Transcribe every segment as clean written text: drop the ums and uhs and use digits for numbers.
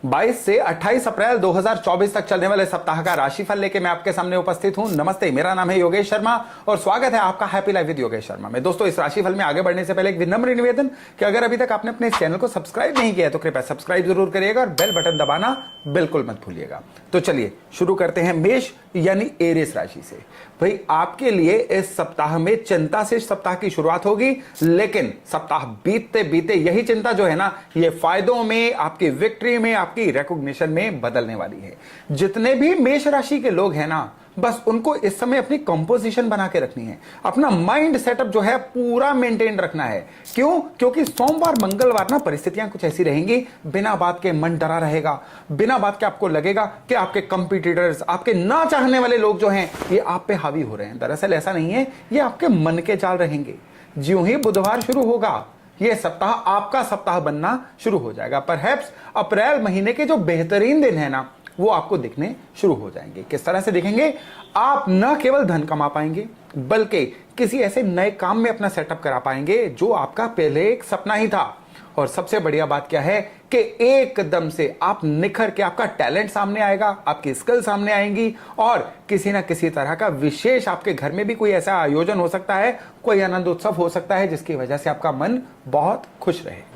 22 से 28 अप्रैल 2024 तक चलने वाले सप्ताह का राशिफल लेके मैं आपके सामने उपस्थित हूं। नमस्ते, मेरा नाम है योगेश शर्मा और स्वागत है आपका happy life with Yogesh Sharma में। दोस्तों, इस राशिफल में आगे बढ़ने से पहले एक विनम्र निवेदन कि अगर अभी तक आपने अपने इस चैनल को सब्सक्राइब नहीं किया है तो कृपया सब्सक्राइब जरूर करिएगा और बेल बटन दबाना बिल्कुल मत भूलिएगा। तो चलिए शुरू करते हैं मेष यानी एरिस राशि से। भाई, आपके लिए इस सप्ताह में चिंता से सप्ताह की शुरुआत होगी, लेकिन सप्ताह बीतते बीते यही चिंता जो है ना, ये फायदों में, आपकी विक्ट्री में, आपकी रिकॉग्निशन में बदलने वाली है। जितने भी मेष राशि के लोग हैं ना, बस उनको इस समय अपनी कंपोजिशन बना के रखनी है, अपना माइंड सेटअप जो है पूरा मेंटेन रखना है। क्यों? क्योंकि सोमवार मंगलवार ना परिस्थितियां कुछ ऐसी रहेंगी, बिना बात के मन डरा रहेगा, बिना बात के आपको लगेगा कि आपके कंपटीटर्स, आपके ना चाहने वाले लोग जो हैं ये आप पे हावी हो रहे हैं। दरअसल ऐसा नहीं है, ये आपके मन के चाल रहेंगे। ज्यों ही बुधवार शुरू होगा, ये सप्ताह आपका सप्ताह बनना शुरू हो जाएगा। परहैप्स अप्रैल महीने के जो बेहतरीन दिन है ना, वो आपको दिखने शुरू हो जाएंगे। किस तरह से दिखेंगे? आप न केवल धन कमा पाएंगे, बल्कि किसी ऐसे नए काम में अपना सेटअप करा पाएंगे जो आपका पहले एक सपना ही था। और सबसे बढ़िया बात क्या है कि एकदम से आप निखर के, आपका टैलेंट सामने आएगा, आपकी स्किल सामने आएंगी और किसी ना किसी तरह का विशेष आपके घर में भी कोई ऐसा आयोजन हो सकता है, कोई आनंद उत्सव हो सकता है जिसकी वजह से आपका मन बहुत खुश रहे।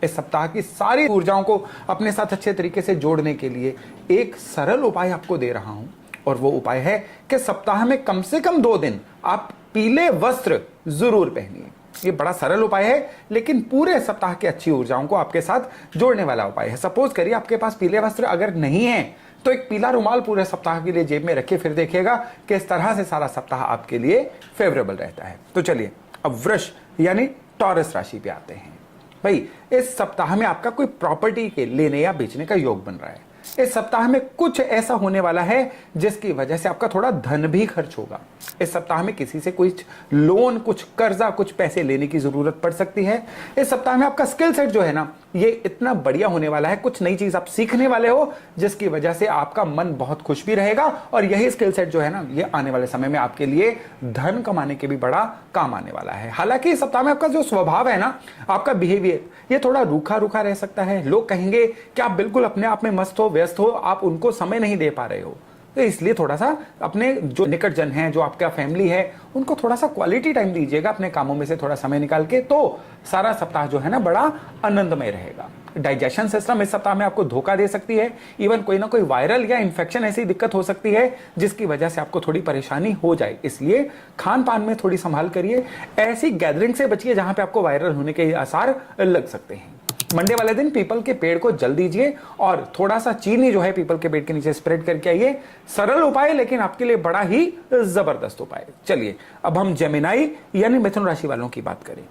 इस सप्ताह की सारी ऊर्जाओं को अपने साथ अच्छे तरीके से जोड़ने के लिए एक सरल उपाय आपको दे रहा हूं, और वो उपाय है कि सप्ताह में कम से कम 2 दिन आप पीले वस्त्र जरूर पहनिए। ये बड़ा सरल उपाय है, लेकिन पूरे सप्ताह की अच्छी ऊर्जाओं को आपके साथ जोड़ने वाला उपाय है। सपोज करिए आपके पास पीले वस्त्र अगर नहीं है तो एक पीला रुमाल पूरे सप्ताह के लिए जेब में रखिए, फिर देखिएगा कि इस तरह से सारा सप्ताह आपके लिए फेवरेबल रहता है। तो चलिए अब वृष यानी टॉरस राशि पे आते हैं। भाई, इस सप्ताह में आपका कोई प्रॉपर्टी के लेने या बेचने का योग बन रहा है। इस सप्ताह में कुछ ऐसा होने वाला है जिसकी वजह से आपका थोड़ा धन भी खर्च होगा। इस सप्ताह में किसी से कुछ लोन, कुछ कर्जा, कुछ पैसे लेने की जरूरत पड़ सकती है। इस सप्ताह में आपका स्किल सेट जो है ना, ये इतना बढ़िया होने वाला है, कुछ नई चीज आप सीखने वाले हो जिसकी वजह से आपका मन बहुत खुश भी रहेगा। और यही स्किल सेट जो है ना, ये आने वाले समय में आपके लिए धन कमाने के भी बड़ा काम आने वाला है। हालांकि इस सप्ताह में आपका जो स्वभाव है ना, आपका बिहेवियर, ये थोड़ा रूखा रूखा रह सकता है। लोग कहेंगे कि आप बिल्कुल अपने आप में मस्त हो, व्यस्त हो, आप उनको समय नहीं दे पा रहे हो। तो इसलिए थोड़ा सा अपने जो निकट जन हैं, जो आपका फैमिली है, उनको थोड़ा सा क्वालिटी टाइम दीजिएगा अपने कामों में से थोड़ा समय निकाल के, तो सारा सप्ताह जो है ना बड़ा आनंदमय रहेगा। डाइजेशन सिस्टम इस सप्ताह में आपको धोखा दे सकती है। इवन कोई ना कोई वायरल या इन्फेक्शन ऐसी दिक्कत हो सकती है जिसकी वजह से आपको थोड़ी परेशानी हो जाए। इसलिए खान पान में थोड़ी संभाल करिए, ऐसी गैदरिंग से बचिए जहां पे आपको वायरल होने के आसार लग सकते हैं। मंडे वाले दिन पीपल के पेड़ को जल दीजिए और थोड़ा सा चीनी जो है पीपल के पेड़ के नीचे स्प्रेड करके आइए। सरल उपाय, लेकिन आपके लिए बड़ा ही जबरदस्त उपाय। चलिए अब हम जेमिनाई यानी मिथुन राशि वालों की बात करें।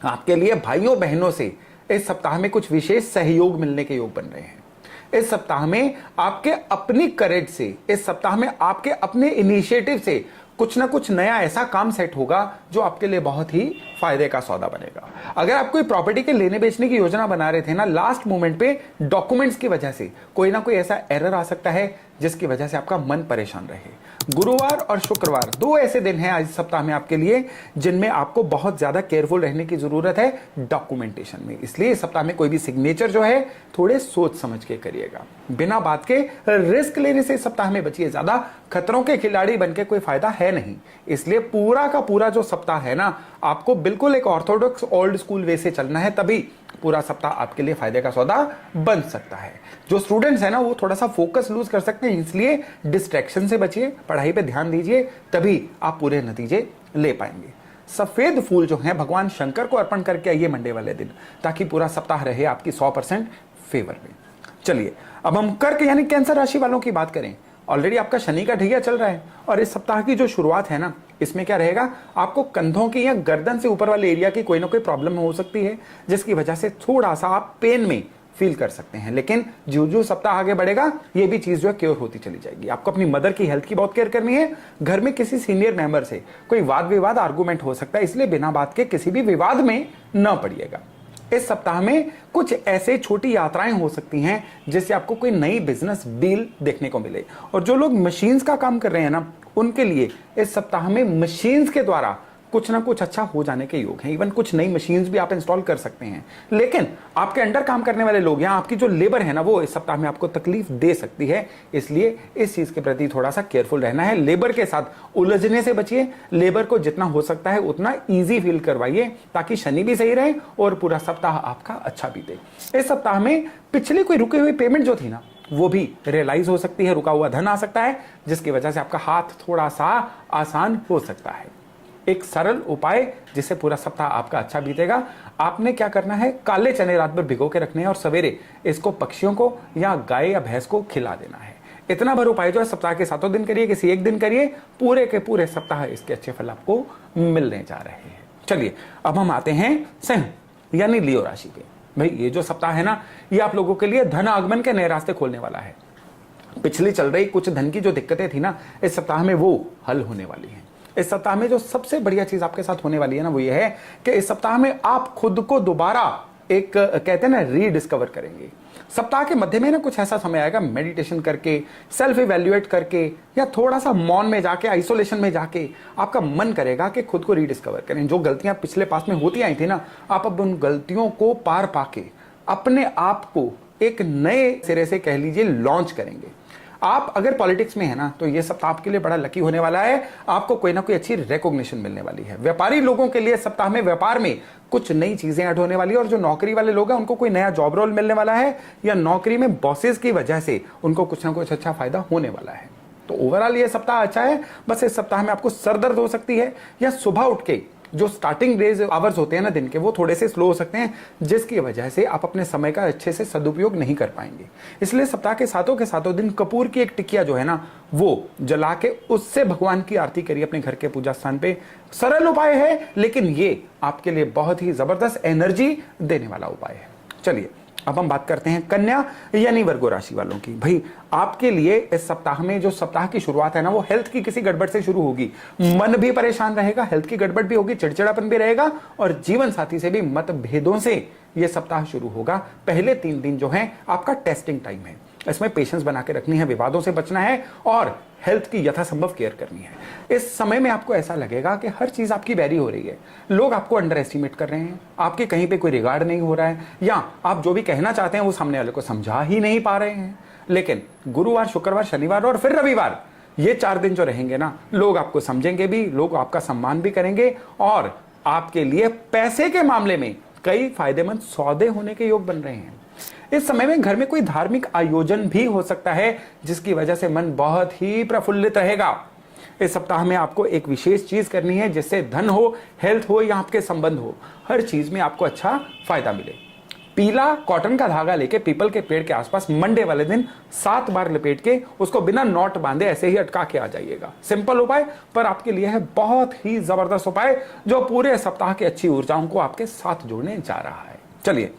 आपके लिए भाइयों बहनों से इस सप्ताह में कुछ विशेष सहयोग मिलने के योग बन रहे हैं। इस सप्ताह में आपके अपनी करेज से, इस सप्ताह में आपके अपने इनिशिएटिव से कुछ ना कुछ नया ऐसा काम सेट होगा जो आपके लिए बहुत ही फायदे का सौदा बनेगा। अगर आप कोई प्रॉपर्टी के लेने बेचने की योजना बना रहे थे ना, लास्ट मोमेंट पे डॉक्यूमेंट्स की वजह से कोई ना कोई ऐसा एरर आ सकता है जिसकी वजह से आपका मन परेशान रहे। गुरुवार और शुक्रवार 2 ऐसे दिन हैं आज सप्ताह में आपके लिए जिनमें आपको बहुत ज्यादा केयरफुल रहने की जरूरत है डॉक्यूमेंटेशन में। इसलिए इस सप्ताह में कोई भी सिग्नेचर जो है थोड़े सोच समझ के करिएगा। बिना बात के रिस्क लेने से इस सप्ताह में बचिए। ज्यादा खतरों के खिलाड़ी बनके कोई फायदा है नहीं। इसलिए पूरा का पूरा जो सप्ताह है ना, आपको बिल्कुल एक ऑर्थोडॉक्स ओल्ड स्कूल वे से चलना है, तभी पूरा सप्ताह आपके लिए फायदे का सौदा बन सकता है। जो स्टूडेंट्स है ना, वो थोड़ा सा फोकस लूज कर सकते हैं, इसलिए डिस्ट्रैक्शन से बचिए, पढ़ाई पे ध्यान दीजिए, तभी आप पूरे नतीजे ले पाएंगे। सफेद फूल जो है भगवान शंकर को अर्पण करके आइए मंडे वाले दिन, ताकि पूरा सप्ताह रहे आपकी 100% फेवर में। चलिए अब हम कर्क यानी कैंसर राशि वालों की बात करें। ऑलरेडी आपका शनि का ढैया चल रहा है और इस सप्ताह की जो शुरुआत है ना, इसमें क्या रहेगा, आपको कंधों की या गर्दन से ऊपर वाले एरिया की कोई ना कोई प्रॉब्लम हो सकती है जिसकी वजह से थोड़ा सा आप पेन में फील कर सकते हैं। लेकिन जो जो सप्ताह आगे बढ़ेगा ये भी चीज जो है क्योर होती चली जाएगी। आपको अपनी मदर की हेल्थ की बहुत केयर करनी है। घर में किसी सीनियर मेंबर से कोई वाद विवाद, आर्गुमेंट हो सकता है, इसलिए बिना बात के किसी भी विवाद में न पड़िएगा। इस सप्ताह में कुछ ऐसे छोटी यात्राएं हो सकती हैं जिससे आपको कोई नई बिजनेस डील देखने को मिले। और जो लोग मशीन्स का काम कर रहे हैं ना, उनके लिए इस सप्ताह में मशीन्स के द्वारा कुछ ना कुछ अच्छा हो जाने के योग हैं। इवन कुछ नई मशीन्स भी आप इंस्टॉल कर सकते हैं, लेकिन आपके अंडर काम करने वाले लोग या आपकी जो लेबर है ना, वो इस सप्ताह में आपको तकलीफ दे सकती है। इसलिए इस चीज के प्रति थोड़ा सा केयरफुल रहना है। लेबर के साथ उलझने से बचिए, लेबर को जितना हो सकता है उतना ईजी फील करवाइए, ताकि शनि भी सही रहे और पूरा सप्ताह आपका अच्छा बीते। इस सप्ताह में पिछली कोई रुकी हुई पेमेंट जो थी ना, वो भी रियलाइज हो सकती है। रुका हुआ धन आ सकता है, जिसकी वजह से आपका हाथ थोड़ा सा आसान हो सकता है। एक सरल उपाय जिससे पूरा सप्ताह आपका अच्छा बीतेगा, आपने क्या करना है, काले चने रात भर भिगो के रखने हैं और सवेरे इसको पक्षियों को या गाय या भैंस को खिला देना है। इतना भर उपाय जो है सप्ताह के 7 दिन करिए, किसी एक दिन करिए, पूरे के पूरे सप्ताह इसके अच्छे फल आपको मिलने जा रहे हैं। चलिए अब हम आते हैं सिंह यानी लियो राशि पे। भाई ये जो सप्ताह है ना, ये आप लोगों के लिए धन आगमन के नए रास्ते खोलने वाला है। पिछली चल रही कुछ धन की जो दिक्कतें थी ना, इस सप्ताह में वो हल होने वाली हैं। इस सप्ताह में जो सबसे बढ़िया चीज आपके साथ होने वाली है ना, वो ये है कि इस सप्ताह में आप खुद को दोबारा एक कहते हैं ना रीडिस्कवर करेंगे। सप्ताह के मध्य में ना कुछ ऐसा समय आएगा, मेडिटेशन करके, सेल्फ इवैल्यूएट करके या थोड़ा सा मौन में जाके, आइसोलेशन में जाके आपका मन करेगा कि खुद को रीडिस्कवर करें। जो गलतियां पिछले पास में होती आई थी ना, आप अब उन गलतियों को पार पाके अपने आप को एक नए सिरे से कह लीजिए लॉन्च करेंगे। आप अगर पॉलिटिक्स में है ना, तो ये सप्ताह आपके लिए बड़ा लकी होने वाला है। आपको कोई ना कोई अच्छी रिकॉग्निशन मिलने वाली है। व्यापारी लोगों के लिए सप्ताह में व्यापार में कुछ नई चीजें ऐड होने वाली है, और जो नौकरी वाले लोग हैं उनको कोई नया जॉब रोल मिलने वाला है, या नौकरी में बॉसेस की वजह से उनको कुछ ना कुछ अच्छा फायदा होने वाला है। तो ओवरऑल ये सप्ताह अच्छा है। बस इस सप्ताह में आपको सर दर्द हो सकती है, या सुबह उठ के जो स्टार्टिंग डेज आवर्स होते हैं ना दिन के, वो थोड़े से स्लो हो सकते हैं, जिसकी वजह से आप अपने समय का अच्छे से सदुपयोग नहीं कर पाएंगे। इसलिए सप्ताह के सातों दिन कपूर की एक टिकिया जो है ना, वो जला के उससे भगवान की आरती करिए अपने घर के पूजा स्थान पे। सरल उपाय है, लेकिन ये आपके लिए बहुत ही जबरदस्त एनर्जी देने वाला उपाय है। चलिए अब हम बात करते हैं कन्या यानी वर्गो राशि वालों की। भाई आपके लिए इस सप्ताह में जो सप्ताह की शुरुआत है ना, वो हेल्थ की किसी गड़बड़ से शुरू होगी। मन भी परेशान रहेगा, हेल्थ की गड़बड़ भी होगी, चिड़चिड़ापन भी रहेगा, और जीवन साथी से भी मतभेदों से ये सप्ताह शुरू होगा। पहले 3 दिन जो है आपका टेस्टिंग टाइम है। इसमें पेशेंस बना के रखनी है, विवादों से बचना है और हेल्थ की यथासंभव केयर करनी है। इस समय में आपको ऐसा लगेगा कि हर चीज आपकी बैरी हो रही है, लोग आपको अंडर एस्टिमेट कर रहे हैं, आपके कहीं पे कोई रिगार्ड नहीं हो रहा है, या आप जो भी कहना चाहते हैं वो सामने वाले को समझा ही नहीं पा रहे हैं। लेकिन गुरुवार, शुक्रवार, शनिवार और फिर रविवार, ये 4 दिन जो रहेंगे ना, लोग आपको समझेंगे भी, लोग आपका सम्मान भी करेंगे, और आपके लिए पैसे के मामले में कई फायदेमंद सौदे होने के योग बन रहे हैं। इस समय में घर में कोई धार्मिक आयोजन भी हो सकता है, जिसकी वजह से मन बहुत ही प्रफुल्लित रहेगा। इस सप्ताह में आपको एक विशेष चीज करनी है, जिससे धन हो, हेल्थ हो या आपके संबंध हो, हर चीज में आपको अच्छा फायदा मिले। पीला कॉटन का धागा लेके पीपल के पेड़ के आसपास मंडे वाले दिन 7 बार लपेट के उसको बिना नॉट बांधे ऐसे ही अटका के आ जाइएगा। सिंपल उपाय, पर आपके लिए है बहुत ही जबरदस्त उपाय, जो पूरे सप्ताह की अच्छी ऊर्जाओं को आपके साथ जोड़ने जा रहा है। चलिए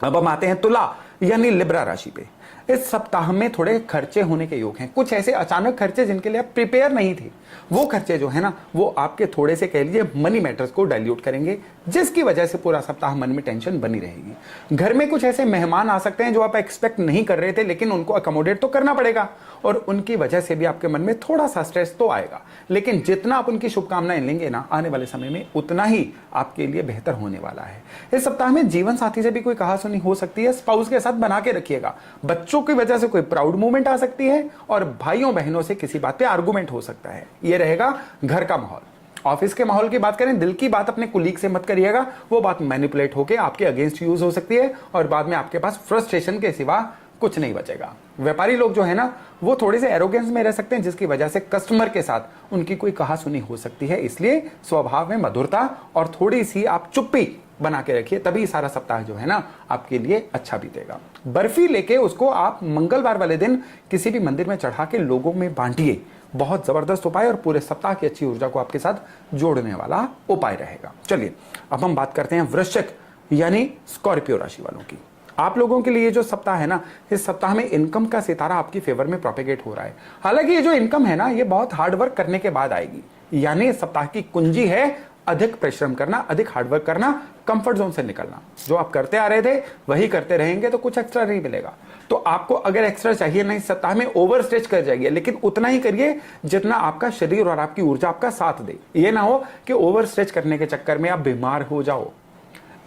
अब हम आते हैं तुला यानी लिब्रा राशि पे। इस सप्ताह में थोड़े खर्चे होने के योग हैं। कुछ ऐसे अचानक खर्चे जिनके लिए आप प्रिपेयर नहीं थे, वो खर्चे जो है ना, वो आपके थोड़े से कह लीजिए मनी मैटर्स को डाइल्यूट करेंगे, जिसकी वजह से पूरा सप्ताह मन में टेंशन बनी रहेगी। घर में कुछ ऐसे मेहमान आ सकते हैं जो आप एक्सपेक्ट नहीं कर रहे थे, लेकिन उनको अकोमोडेट तो करना पड़ेगा, और उनकी वजह से भी आपके मन में थोड़ा सा स्ट्रेस तो आएगा। लेकिन जितना आप उनकी शुभकामनाएं लेंगे ना आने वाले समय में, उतना ही आपके लिए बेहतर होने वाला है। इस सप्ताह में जीवन साथी से भी कोई कहासुनी हो सकती है, स्पाउस के साथ बना के रखिएगा। बच्चों की वजह से कोई प्राउड मूवमेंट आ सकती है, और भाइयों बहनों से किसी बात पे आर्गुमेंट हो सकता है। ये रहेगा घर का माहौल। ऑफिस के माहौल की बात करें, दिल की बात अपने कुलीग से मत करिएगा, वो बात मैनिपुलेट होकर आपके अगेंस्ट यूज हो सकती है, और बाद में आपके पास फ्रस्ट्रेशन के सिवा कुछ नहीं बचेगा। व्यापारी लोग जो है ना, वो थोड़े से एरोगेंस में रह सकते हैं, जिसकी वजह से कस्टमर के साथ उनकी कोई कहासुनी हो सकती है। इसलिए स्वभाव में मधुरता और थोड़ी सी आप चुप्पी बना के रखिए, तभी सारा सप्ताह जो है ना आपके लिए अच्छा बीतेगा। बर्फी लेके उसको आप मंगलवार वाले दिन किसी भी मंदिर में चढ़ा के लोगों में बांटिए। बहुत जबरदस्त उपाय और पूरे सप्ताह की अच्छी ऊर्जा को आपके साथ जोड़ने वाला उपाय रहेगा। चलिए अब हम बात करते हैं वृश्चिक यानी स्कॉर्पियो राशि वालों की। आप लोगों के लिए जो सप्ताह है ना, इस सप्ताह में इनकम का सितारा आपकी फेवर में प्रोपेगेट हो रहा है। हालांकि ये जो इनकम है ना, ये बहुत हार्ड वर्क करने के बाद आएगी। यानी इस सप्ताह की कुंजी है अधिक परिश्रम करना, अधिक हार्डवर्क करना, कंफर्ट जोन से निकलना। जो आप करते आ रहे थे वही करते रहेंगे तो कुछ एक्स्ट्रा नहीं मिलेगा। तो आपको अगर एक्स्ट्रा चाहिए नहीं, सप्ताह में ओवर स्ट्रेच कर जाइए, लेकिन उतना ही करिए जितना आपका शरीर और आपकी ऊर्जा आपका साथ दे। ये ना हो कि ओवर स्ट्रेच करने के चक्कर में आप बीमार हो जाओ।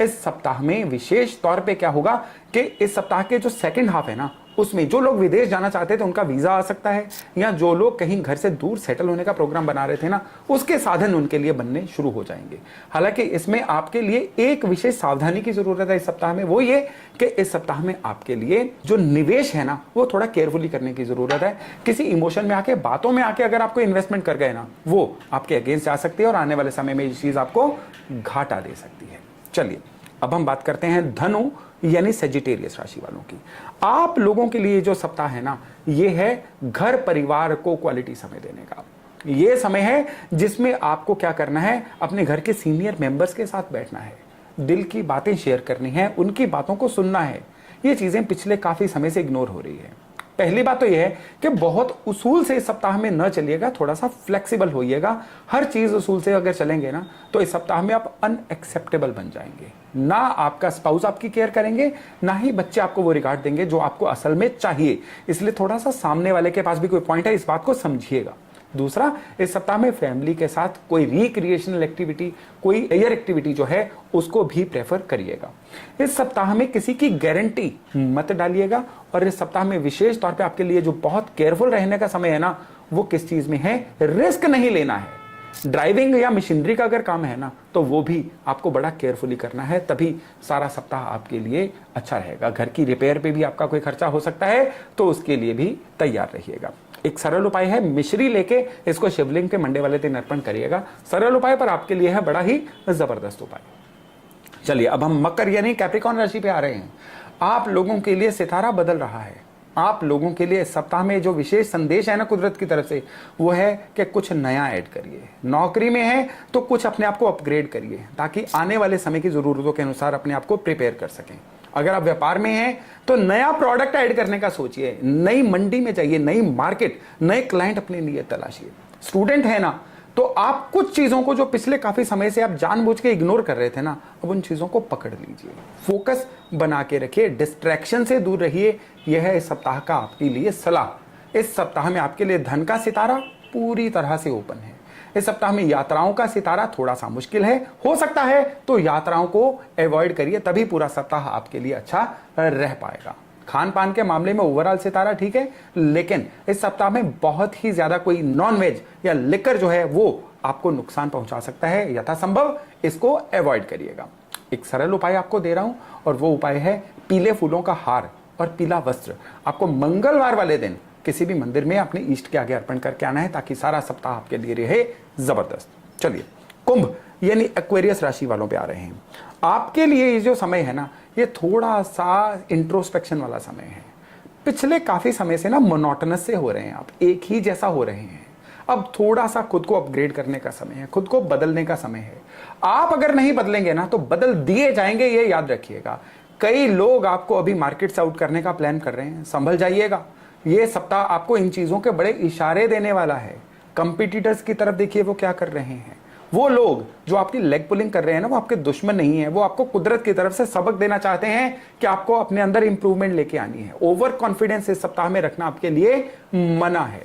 इस सप्ताह में विशेष तौर पे क्या होगा कि इस सप्ताह के जो सेकंड हाफ है ना, उसमें जो लोग विदेश जाना चाहते थे उनका वीजा आ सकता है, या जो लोग कहीं घर से दूर सेटल होने का प्रोग्राम बना रहे थे ना, उसके साधन उनके लिए बनने शुरू हो जाएंगे। हालांकि इसमें आपके लिए एक विशेष सावधानी की जरूरत है इस सप्ताह में, वो ये कि इस सप्ताह में आपके लिए जो निवेश है ना, वो थोड़ा केयरफुली करने की जरूरत है। किसी इमोशन में आके, बातों में आके अगर आपको इन्वेस्टमेंट कर गए ना, वो आपके अगेंस्ट जा सकती है और आने वाले समय में ये चीज आपको घाटा दे सकती है। चलिए अब हम बात करते हैं धनु यानी सेजिटेरियस राशि वालों की। आप लोगों के लिए जो सप्ताह है ना, ये है घर परिवार को क्वालिटी समय देने का। ये समय है जिसमें आपको क्या करना है, अपने घर के सीनियर मेंबर्स के साथ बैठना है, दिल की बातें शेयर करनी है, उनकी बातों को सुनना है। ये चीजें पिछले काफी समय से इग्नोर हो रही है। पहली बात तो यह है कि बहुत उसूल से इस सप्ताह में न चलिएगा, थोड़ा सा फ्लेक्सिबल होइएगा। हर चीज उसूल से अगर चलेंगे ना, तो इस सप्ताह में आप अनएक्सेप्टेबल बन जाएंगे। ना आपका स्पाउस आपकी केयर करेंगे, ना ही बच्चे आपको वो रिगार्ड देंगे जो आपको असल में चाहिए। इसलिए थोड़ा सा सामने वाले के पास भी कोई पॉइंट है, इस बात को समझिएगा। दूसरा, इस सप्ताह में फैमिली के साथ कोई रिक्रिएशनल एक्टिविटी, कोई एयर एक्टिविटी जो है उसको भी प्रेफर करिएगा। इस सप्ताह में किसी की गारंटी मत डालिएगा। और इस सप्ताह में विशेष तौर पे आपके लिए जो बहुत केयरफुल रहने का समय है ना, वो किस चीज में है, रिस्क नहीं लेना है। ड्राइविंग या मशीनरी का अगर काम है ना, तो वो भी आपको बड़ा केयरफुली करना है, तभी सारा सप्ताह आपके लिए अच्छा रहेगा। घर की रिपेयर पे भी आपका कोई खर्चा हो सकता है, तो उसके लिए भी तैयार रहिएगा। एक सरल उपाय है, मिश्री लेके इसको शिवलिंग के मंडे वाले दिन अर्पण करिएगा। सरल उपाय पर आपके लिए है बड़ा ही जबरदस्त उपाय। चलिए अब हम मकर यानी कैप्रिकॉर्न राशि पे आ रहे हैं। आप लोगों के लिए सितारा बदल रहा है। आप लोगों के लिए इस सप्ताह में जो विशेष संदेश है ना कुदरत की तरफ से, वो है कि कुछ नया ऐड करिए। नौकरी में है तो कुछ अपने आप को अपग्रेड करिए, ताकि आने वाले समय की जरूरतों के अनुसार अपने आप को प्रिपेयर कर सकें। अगर आप व्यापार में हैं तो नया प्रोडक्ट ऐड करने का सोचिए, नई मंडी में जाइए, नई मार्केट, नए क्लाइंट अपने लिए तलाशिए। स्टूडेंट है ना, तो आप कुछ चीजों को जो पिछले काफी समय से आप जानबूझ के इग्नोर कर रहे थे ना, अब उन चीजों को पकड़ लीजिए, फोकस बना के रखिए, डिस्ट्रैक्शन से दूर रहिए। यह है इस सप्ताह का आपके लिए सलाह। इस सप्ताह में आपके लिए धन का सितारा पूरी तरह से ओपन है। इस सप्ताह में यात्राओं का सितारा थोड़ा सा मुश्किल है, हो सकता है तो यात्राओं को अवॉइड करिए, तभी पूरा सप्ताह आपके लिए अच्छा रह पाएगा। खान पान के मामले में ओवरऑल सितारा ठीक है, लेकिन इस सप्ताह में बहुत ही ज्यादा कोई नॉन वेज या लिकर जो है वो आपको नुकसान पहुंचा सकता है। यथासंभव इसको अवॉइड करिएगा। एक सरल उपाय आपको दे रहा हूं, और वो उपाय है पीले फूलों का हार और पीला वस्त्र। आपको मंगलवार वाले दिन किसी भी मंदिर में अपने इष्ट के आगे अर्पण करके आना है, ताकि सारा सप्ताह आपके लिए रहे जबरदस्त। चलिए कुंभ यानी एक्वेरियस राशि वालों पे आ रहे हैं। आपके लिए ये जो समय है ना, ये थोड़ा सा इंट्रोस्पेक्शन वाला समय है। पिछले काफी समय से ना मोनोटोनस से हो रहे हैं, आप एक ही जैसा हो रहे हैं। अब थोड़ा सा खुद को अपग्रेड करने का समय है, खुद को बदलने का समय है। आप अगर नहीं बदलेंगे ना, तो बदल दिए जाएंगे, ये याद रखिएगा। कई लोग आपको अभी मार्केट से आउट करने का प्लान कर रहे हैं, संभल जाइएगा। ये सप्ताह आपको इन चीजों के बड़े इशारे देने वाला है। कंपटीटर्स की तरफ देखिए, वो क्या कर रहे हैं। वो लोग जो आपकी लेग पुलिंग कर रहे हैं ना, वो आपके दुश्मन नहीं है, वो आपको कुदरत की तरफ से सबक देना चाहते हैं कि आपको अपने अंदर इंप्रूवमेंट लेके आनी है। ओवर कॉन्फिडेंस इस सप्ताह में रखना आपके लिए मना है।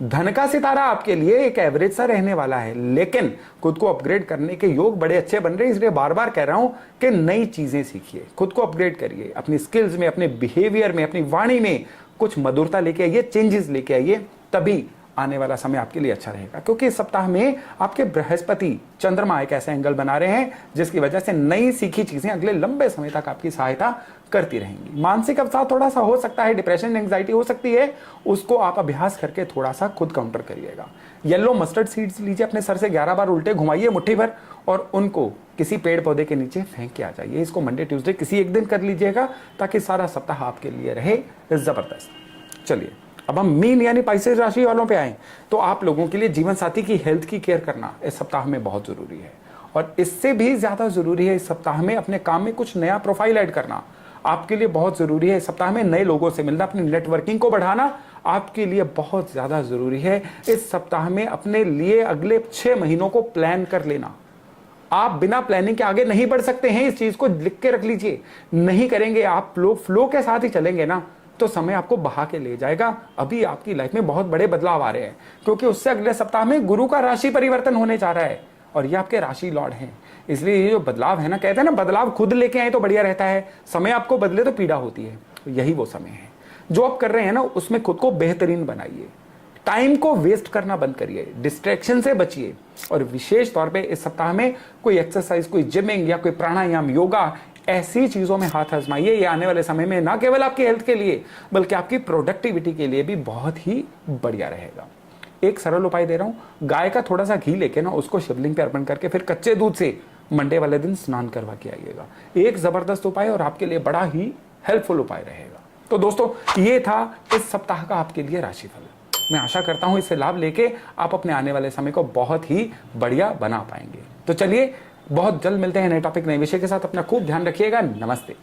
धन का सितारा आपके लिए एक एवरेज सा रहने वाला है, लेकिन खुद को अपग्रेड करने के योग बड़े अच्छे बन रहे हैं। इसलिए बार बार कह रहा हूं कि नई चीजें सीखिए, खुद को अपग्रेड करिए, अपनी स्किल्स में, अपने बिहेवियर में, अपनी वाणी में कुछ मधुरता लेके आइए, चेंजेस लेके आइए, तभी आने वाला समय आपके लिए अच्छा रहेगा। क्योंकि इस सप्ताह में आपके बृहस्पति चंद्रमा एक ऐसा एंगल बना रहे हैं जिसकी वजह से नई सीखी चीजें अगले लंबे समय तक आपकी सहायता करती रहेंगी। मानसिक अवसाद थोड़ा सा हो सकता है, डिप्रेशन, एंग्जाइटी हो सकती है, उसको आप अभ्यास करके थोड़ा सा खुद काउंटर करिएगा। येलो मस्टर्ड सीड्स लीजिए, अपने सर से 11 बार उल्टे घुमाइए मुट्ठी भर, और उनको किसी पेड़ पौधे के नीचे फेंक के आ जाइए। इसको मंडे ट्यूसडे किसी एक दिन कर लीजिएगा, ताकि सारा सप्ताह आपके लिए रहे जबरदस्त। चलिए अब हम मीन यानी पाइसेस राशि वालों पे आए, तो आप लोगों के लिए जीवन साथी की हेल्थ की केयर करना इस सप्ताह में बहुत जरूरी है। और इससे भी ज्यादा जरूरी है इस सप्ताह में अपने काम में कुछ नया प्रोफाइल ऐड करना आपके लिए बहुत जरूरी है। इस सप्ताह में नए लोगों से मिलना, अपनी नेटवर्किंग को बढ़ाना आपके लिए बहुत ज्यादा जरूरी है। इस सप्ताह में अपने लिए अगले 6 महीनों को प्लान कर लेना। आप बिना प्लानिंग के आगे नहीं बढ़ सकते हैं। इस चीज को लिख के रख लीजिए। नहीं करेंगे आप, फ्लो के साथ ही चलेंगे ना, तो समय आपको बहा के ले जाएगा। अभी आपकी लाइफ में बहुत बड़े बदलाव आ रहे हैं, क्योंकि उससे अगले सप्ताह में गुरु का राशि परिवर्तन होने जा रहा है और ये आपके राशि लॉर्ड हैं। इसलिए ये जो बदलाव है ना, कहते हैं ना बदलाव खुद लेके आए तो बढ़िया रहता है, समय आपको बदले तो पीड़ा होती है। यही वो समय है जो आप कर रहे हैं ना, उसमें खुद को बेहतरीन बनाइए। टाइम को वेस्ट करना बंद करिए, डिस्ट्रैक्शन से बचिए और विशेष तौर पे इस सप्ताह में कोई एक्सरसाइज, कोई जिमिंग या कोई प्राणायाम, योगा, ऐसी चीजों में हाथ आजमाइए। ये आने वाले समय में ना केवल आपकी हेल्थ के लिए बल्कि आपकी प्रोडक्टिविटी के लिए भी बहुत ही बढ़िया रहेगा। एक सरल उपाय दे रहा हूं, गाय का थोड़ा सा घी लेके ना उसको शिवलिंग पे अर्पण करके फिर कच्चे दूध से मंडे वाले दिन स्नान करवा के आइएगा। एक जबरदस्त उपाय और आपके लिए बड़ा ही हेल्पफुल उपाय रहेगा। तो दोस्तों, ये था इस सप्ताह का आपके लिए राशिफल। मैं आशा करता हूं इससे लाभ लेके आप अपने आने वाले समय को बहुत ही बढ़िया बना पाएंगे। तो चलिए, बहुत जल्द मिलते हैं नए टॉपिक, नए विषय के साथ। अपना खूब ध्यान रखिएगा। नमस्ते।